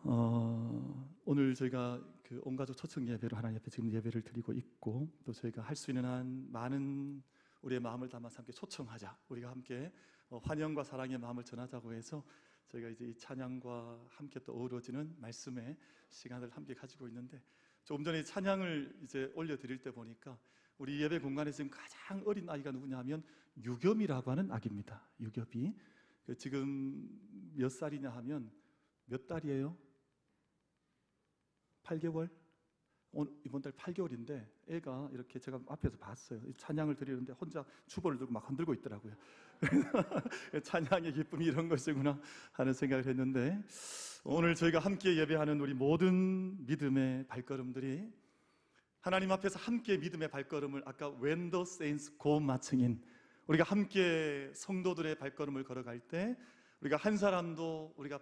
오늘 저희가 그 온가족 초청 예배로 하나님 앞에 지금 예배를 드리고 있고, 또 저희가 할 수 있는 한 많은 우리의 마음을 담아서 함께 초청하자, 우리가 함께 환영과 사랑의 마음을 전하자고 해서 저희가 이제 이 찬양과 함께 또 어우러지는 말씀의 시간을 함께 가지고 있는데, 조금 전에 찬양을 이제 올려드릴 때 보니까 우리 예배 공간에 지금 가장 어린 아이가 누구냐 하면 유겸이라고 하는 아기입니다. 유겸이 지금 몇 살이냐 하면 몇 달이에요? 8개월? 이번 달 8개월인데 애가 이렇게 제가 앞에서 봤어요. 찬양을 드리는데 혼자 주보를 들고 막 흔들고 있더라고요. 찬양의 기쁨이 이런 것이구나 하는 생각을 했는데, 오늘 저희가 함께 예배하는 우리 모든 믿음의 발걸음들이 하나님 앞에서 함께 믿음의 발걸음을, 아까 When the saints go marching in, 우리가 함께 성도들의 발걸음을 걸어갈 때 우리가 한 사람도 우리가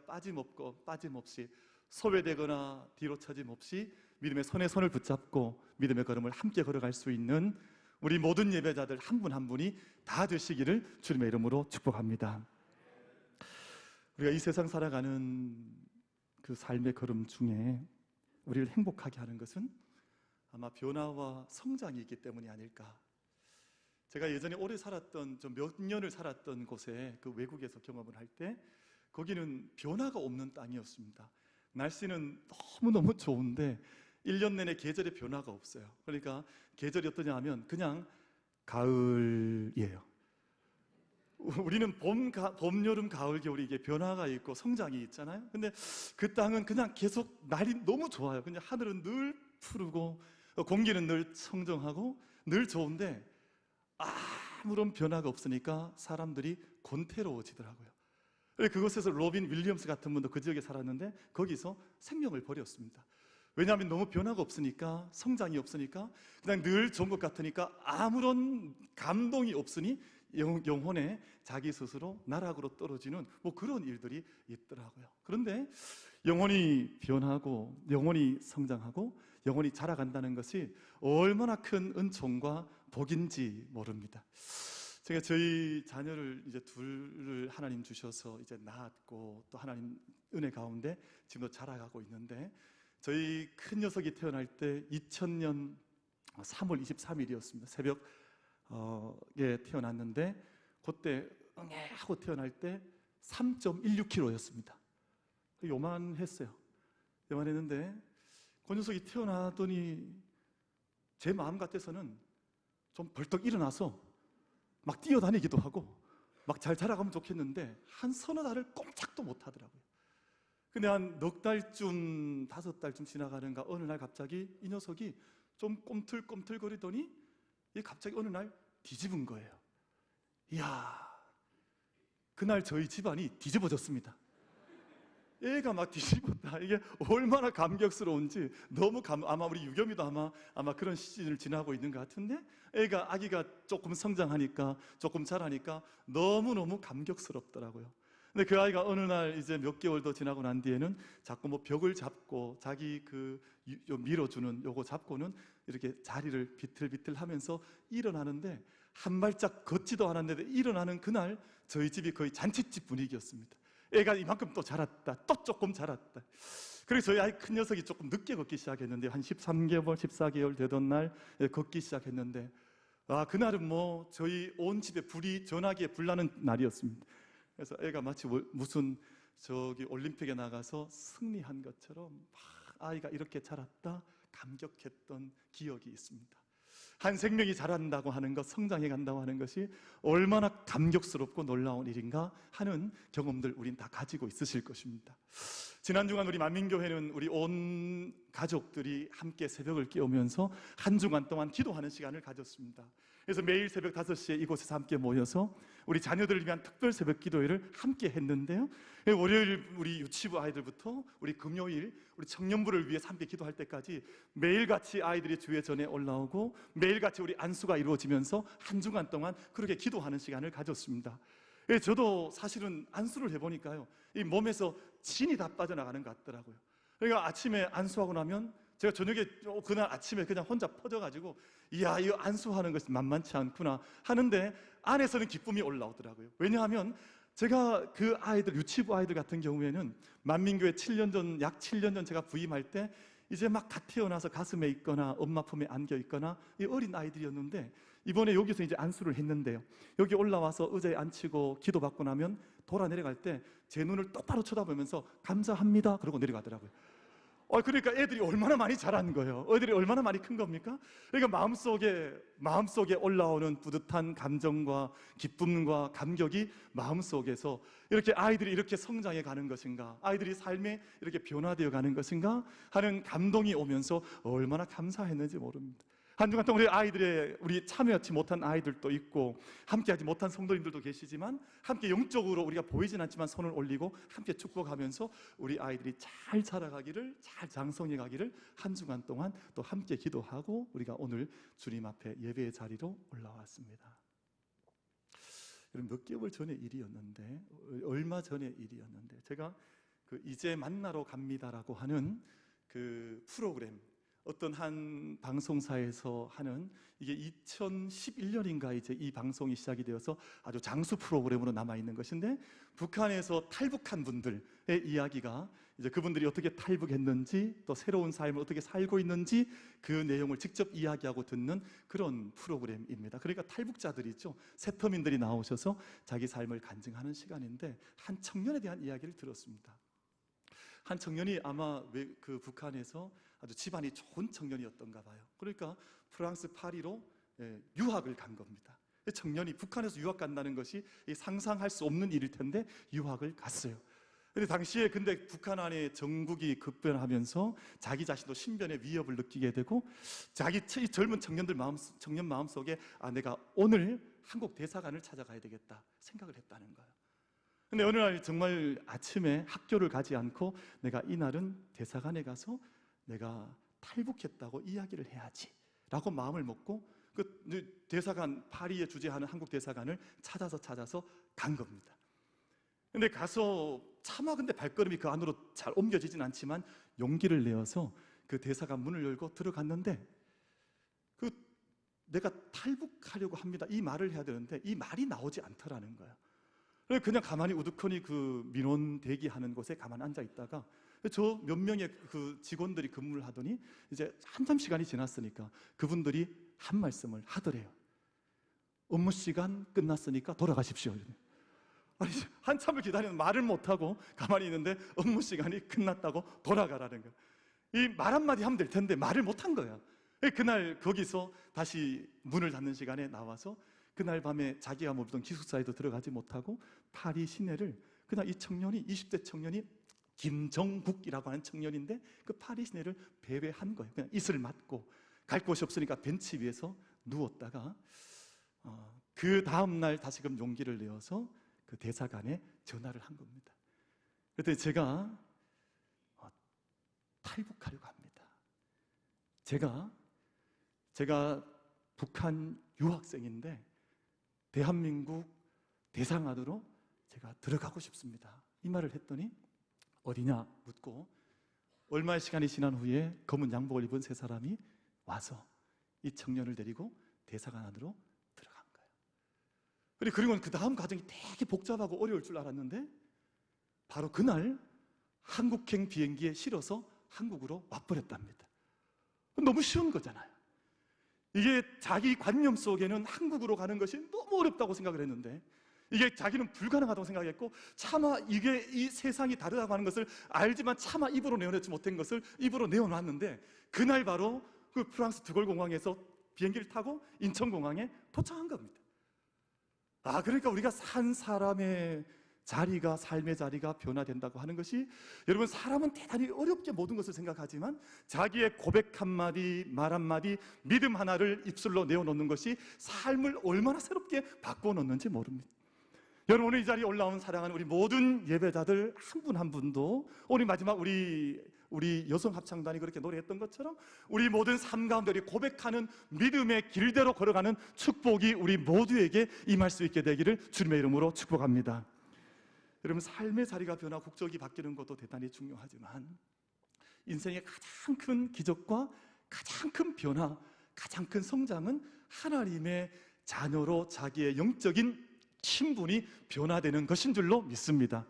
빠짐없이 소외되거나 뒤로 처짐 없이 믿음의 손에 손을 붙잡고 믿음의 걸음을 함께 걸어갈 수 있는 우리 모든 예배자들 한 분 한 분이 다 되시기를 주님의 이름으로 축복합니다. 우리가 이 세상 살아가는 그 삶의 걸음 중에 우리를 행복하게 하는 것은 아마 변화와 성장이 있기 때문이 아닐까. 제가 예전에 오래 살았던, 좀 몇 년을 살았던 곳에, 그 외국에서 경험을 할 때 거기는 변화가 없는 땅이었습니다. 날씨는 너무너무 좋은데 1년 내내 계절의 변화가 없어요. 그러니까 계절이 어떠냐 하면 그냥 가을이에요. 우리는 봄, 여름, 가을, 겨울이 이게 변화가 있고 성장이 있잖아요. 근데 그 땅은 그냥 계속 날이 너무 좋아요. 그냥 하늘은 늘 푸르고 공기는 늘 청정하고 늘 좋은데 아무런 변화가 없으니까 사람들이 곤태로워지더라고요. 그곳에서 로빈 윌리엄스 같은 분도 그 지역에 살았는데 거기서 생명을 버렸습니다. 왜냐하면 너무 변화가 없으니까, 성장이 없으니까, 그냥 늘 좋은 것 같으니까 아무런 감동이 없으니 영혼에 자기 스스로 나락으로 떨어지는 그런 일들이 있더라고요. 그런데 영혼이 변하고 영혼이 성장하고 영혼이 자라간다는 것이 얼마나 큰 은총과 복인지 모릅니다. 제가 저희 자녀를 이제 둘을 하나님 주셔서 이제 낳았고, 또 하나님 은혜 가운데 지금도 자라가고 있는데, 저희 큰 녀석이 태어날 때 2000년 3월 23일이었습니다. 새벽에 태어났는데, 그때 응애하고 태어날 때 3.16kg였습니다. 요만했어요. 요만했는데 그 녀석이 태어나더니 제 마음 같아서는 좀 벌떡 일어나서 막 뛰어다니기도 하고 막 잘 자라가면 좋겠는데 한 서너 달을 꼼짝도 못 하더라고요. 근데 한 넉 달쯤, 5달쯤 지나가는가 어느 날 갑자기 이 녀석이 좀 꼼틀꼼틀거리더니 갑자기 어느 날 뒤집은 거예요. 이야, 그날 저희 집안이 뒤집어졌습니다. 애가 막 뒤집었다. 이게 얼마나 감격스러운지. 너무 아마 우리 유겸이도 아마 그런 시즌을 지나고 있는 것 같은데, 아기가 조금 성장하니까, 조금 자라니까 너무너무 감격스럽더라고요. 근데 그 아이가 어느 날 이제 몇 개월 더 지나고 난 뒤에는 자꾸 벽을 잡고 자기 밀어주는 요거 잡고는 이렇게 자리를 비틀비틀 하면서 일어나는데, 한 발짝 걷지도 않았는데 일어나는 그날 저희 집이 거의 잔칫집 분위기였습니다. 애가 이만큼 또 자랐다, 또 조금 자랐다. 그래서 저희 아이 큰 녀석이 조금 늦게 걷기 시작했는데, 한 13개월, 14개월 되던 날 걷기 시작했는데, 그날은 저희 온 집에 전화기에 불 나는 날이었습니다. 그래서 애가 마치 무슨 올림픽에 나가서 승리한 것처럼 막 아이가 이렇게 자랐다 감격했던 기억이 있습니다. 한 생명이 자란다고 하는 것, 성장해 간다고 하는 것이 얼마나 감격스럽고 놀라운 일인가 하는 경험들 우린 다 가지고 있으실 것입니다. 지난 주간 우리 만민교회는 우리 온 가족들이 함께 새벽을 깨우면서 한 주간 동안 기도하는 시간을 가졌습니다. 그래서 매일 새벽 5시에 이곳에서 함께 모여서 우리 자녀들을 위한 특별 새벽 기도회를 함께 했는데요, 월요일 우리 유치부 아이들부터 우리 금요일 우리 청년부를 위해서 함께 기도할 때까지 매일같이 아이들이 주의 전에 올라오고 매일같이 우리 안수가 이루어지면서 한 주간 동안 그렇게 기도하는 시간을 가졌습니다. 저도 사실은 안수를 해보니까요, 이 몸에서 진이 다 빠져나가는 것 같더라고요. 그러니까 아침에 안수하고 나면 제가 저녁에 그날 아침에 그냥 혼자 퍼져가지고, 이야, 이거 안수하는 것이 만만치 않구나 하는데 안에서는 기쁨이 올라오더라고요. 왜냐하면 제가 그 아이들, 유치부 아이들 같은 경우에는 만민교회 7년 전, 약 7년 전 제가 부임할 때 이제 막 갓 태어나서 가슴에 있거나 엄마 품에 안겨 있거나 이 어린 아이들이었는데, 이번에 여기서 이제 안수를 했는데요, 여기 올라와서 의자에 앉히고 기도받고 나면 돌아 내려갈 때 제 눈을 똑바로 쳐다보면서 감사합니다 그러고 내려가더라고요. 그러니까 애들이 얼마나 많이 자란 거예요. 애들이 얼마나 많이 큰 겁니까? 그러니까 마음속에 올라오는 뿌듯한 감정과 기쁨과 감격이 마음속에서 이렇게 아이들이 이렇게 성장해 가는 것인가, 아이들이 삶에 이렇게 변화되어 가는 것인가 하는 감동이 오면서 얼마나 감사했는지 모릅니다. 한 주간 동안 우리 참여하지 못한 아이들도 있고 함께하지 못한 성도님들도 계시지만, 함께 영적으로 우리가 보이진 않지만 손을 올리고 함께 축복하면서 우리 아이들이 잘 자라가기를, 잘 장성해 가기를 한 주간 동안 또 함께 기도하고 우리가 오늘 주님 앞에 예배의 자리로 올라왔습니다. 몇 개월 전의 일이었는데, 얼마 전의 일이었는데, 제가 그 이제 만나러 갑니다라고 하는 그 프로그램, 어떤 한 방송사에서 하는, 이게 2011년인가 이제 이 방송이 시작이 되어서 아주 장수 프로그램으로 남아 있는 것인데, 북한에서 탈북한 분들의 이야기가, 이제 그분들이 어떻게 탈북했는지 또 새로운 삶을 어떻게 살고 있는지 그 내용을 직접 이야기하고 듣는 그런 프로그램입니다. 그러니까 탈북자들이죠, 세터민들이 나오셔서 자기 삶을 간증하는 시간인데, 한 청년에 대한 이야기를 들었습니다. 한 청년이 아마 그 북한에서 아주 집안이 좋은 청년이었던가 봐요. 그러니까 프랑스 파리로 유학을 간 겁니다. 청년이 북한에서 유학 간다는 것이 상상할 수 없는 일일 텐데 유학을 갔어요. 근데 당시에 북한 안에 정국이 급변하면서 자기 자신도 신변의 위협을 느끼게 되고, 자기 젊은 청년 마음속에 내가 오늘 한국 대사관을 찾아가야 되겠다 생각을 했다는 거예요. 근데 어느 날 정말 아침에 학교를 가지 않고 내가 이날은 대사관에 가서 내가 탈북했다고 이야기를 해야지 라고 마음을 먹고 그 대사관, 파리에 주재하는 한국 대사관을 찾아서 간 겁니다. 근데 가서 차마 발걸음이 그 안으로 잘 옮겨지진 않지만 용기를 내어서 그 대사관 문을 열고 들어갔는데, 내가 탈북하려고 합니다 이 말을 해야 되는데 이 말이 나오지 않더라는 거예요. 그냥 가만히 우두커니 그 민원 대기하는 곳에 가만히 앉아 있다가, 저 몇 명의 그 직원들이 근무를 하더니 이제 한참 시간이 지났으니까 그분들이 한 말씀을 하더래요. 업무 시간 끝났으니까 돌아가십시오. 아니, 한참을 기다리는 말을 못하고 가만히 있는데 업무 시간이 끝났다고 돌아가라는 거예요. 이 말 한마디 하면 될 텐데 말을 못한 거예요. 그날 거기서 다시 문을 닫는 시간에 나와서 그날 밤에 자기가 머물던 기숙사에도 들어가지 못하고 파리 시내를, 그냥 이 청년이, 20대 청년이 김정국이라고 하는 청년인데 그 파리 시내를 배회한 거예요. 그냥 이슬 맞고 갈 곳이 없으니까 벤치 위에서 누웠다가 그 다음날 다시금 용기를 내어서 그 대사관에 전화를 한 겁니다. 그랬더니 제가 탈북하려고 합니다. 제가 북한 유학생인데 대한민국 대사관으로 제가 들어가고 싶습니다. 이 말을 했더니 어디냐 묻고, 얼마의 시간이 지난 후에 검은 양복을 입은 세 사람이 와서 이 청년을 데리고 대사관 안으로 들어간 거예요. 그리고 그 다음 과정이 되게 복잡하고 어려울 줄 알았는데 바로 그날 한국행 비행기에 실어서 한국으로 와버렸답니다. 너무 쉬운 거잖아요. 이게 자기 관념 속에는 한국으로 가는 것이 너무 어렵다고 생각을 했는데, 이게 자기는 불가능하다고 생각했고, 차마 이게 이 세상이 다르다고 하는 것을 알지만 차마 입으로 내어내지 못한 것을 입으로 내어놨는데, 그날 바로 그 프랑스 드골 공항에서 비행기를 타고 인천공항에 도착한 겁니다. 그러니까 우리가 산 사람의 자리가, 삶의 자리가 변화된다고 하는 것이, 여러분, 사람은 대단히 어렵게 모든 것을 생각하지만 자기의 고백 한마디, 말 한마디, 믿음 하나를 입술로 내어놓는 것이 삶을 얼마나 새롭게 바꿔놓는지 모릅니다. 여러분, 오늘 이 자리에 올라온 사랑하는 우리 모든 예배자들 한 분 한 분도 오늘 마지막 우리 여성 합창단이 그렇게 노래했던 것처럼 우리 모든 삶 가운데 우리 고백하는 믿음의 길대로 걸어가는 축복이 우리 모두에게 임할 수 있게 되기를 주님의 이름으로 축복합니다. 여러분, 삶의 자리가 변화, 국적이 바뀌는 것도 대단히 중요하지만 인생의 가장 큰 기적과 가장 큰 변화, 가장 큰 성장은 하나님의 자녀로 자기의 영적인 신분이 변화되는 것인 줄로 믿습니다.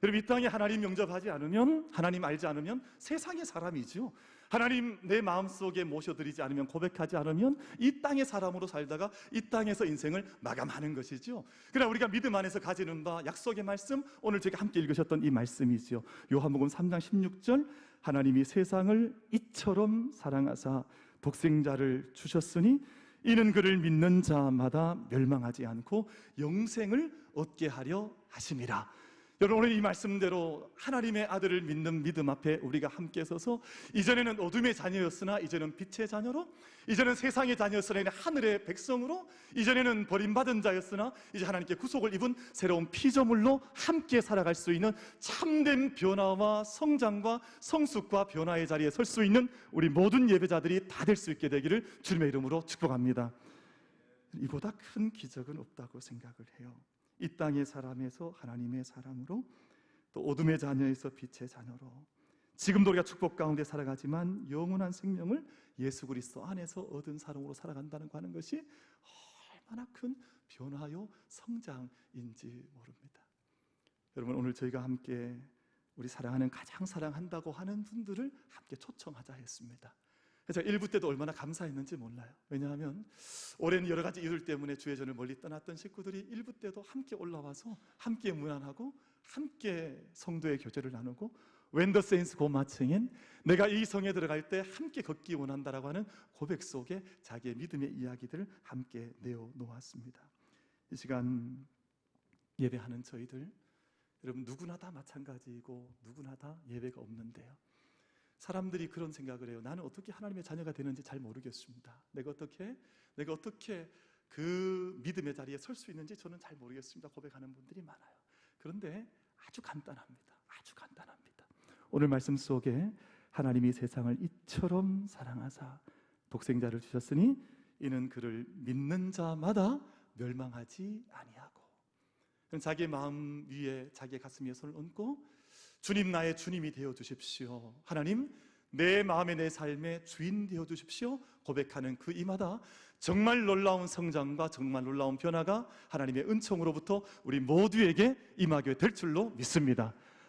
여러분, 이 땅에 하나님 영접하지 않으면, 하나님 알지 않으면 세상의 사람이죠. 하나님 내 마음속에 모셔드리지 않으면, 고백하지 않으면 이 땅의 사람으로 살다가 이 땅에서 인생을 마감하는 것이죠. 그러나 우리가 믿음 안에서 가지는 바 약속의 말씀, 오늘 저희가 함께 읽으셨던 이 말씀이죠. 요한복음 3장 16절, 하나님이 세상을 이처럼 사랑하사 독생자를 주셨으니 이는 그를 믿는 자마다 멸망하지 않고 영생을 얻게 하려 하심이라. 여러분, 오늘 이 말씀대로 하나님의 아들을 믿는 믿음 앞에 우리가 함께 서서, 이전에는 어둠의 자녀였으나 이제는 빛의 자녀로, 이전에는 세상의 자녀였으나 이제는 하늘의 백성으로, 이전에는 버림받은 자였으나 이제 하나님께 구속을 입은 새로운 피조물로 함께 살아갈 수 있는 참된 변화와 성장과 성숙과 변화의 자리에 설 수 있는 우리 모든 예배자들이 다 될 수 있게 되기를 주님의 이름으로 축복합니다. 이보다 큰 기적은 없다고 생각을 해요. 이 땅의 사람에서 하나님의 사람으로, 또 어둠의 자녀에서 빛의 자녀로, 지금도 우리가 축복 가운데 살아가지만 영원한 생명을 예수 그리스도 안에서 얻은 사람으로 살아간다는 거 하는 것이 얼마나 큰 변화요 성장인지 모릅니다. 여러분, 오늘 저희가 함께 우리 사랑하는, 가장 사랑한다고 하는 분들을 함께 초청하자 했습니다. 그래서 1부 때도 얼마나 감사했는지 몰라요. 왜냐하면 올해는 여러 가지 이유들 때문에 주회전을 멀리 떠났던 식구들이 1부 때도 함께 올라와서 함께 문안하고 함께 성도의 교제를 나누고, When the saints go marching in, 내가 이 성에 들어갈 때 함께 걷기 원한다라고 하는 고백 속에 자기의 믿음의 이야기들을 함께 내어놓았습니다. 이 시간 예배하는 저희들, 여러분, 누구나 다 마찬가지이고 누구나 다 예배가 없는데요, 사람들이 그런 생각을 해요. 나는 어떻게 하나님의 자녀가 되는지 잘 모르겠습니다. 내가 어떻게 그 믿음의 자리에 설 수 있는지 저는 잘 모르겠습니다. 고백하는 분들이 많아요. 그런데 아주 간단합니다. 아주 간단합니다. 오늘 말씀 속에 하나님이 세상을 이처럼 사랑하사 독생자를 주셨으니 이는 그를 믿는 자마다 멸망하지 아니하고, 자기의 마음 위에, 자기의 가슴 위에 손을 얹고, 주님, 나의 주님이 되어 주십시오. 하나님, 내 마음에, 내 삶의 주인 되어 주십시오. 고백하는 그 이마다 정말 놀라운 성장과 정말 놀라운 변화가 하나님의 은총으로부터 우리 모두에게 임하게 될 줄로 믿습니다.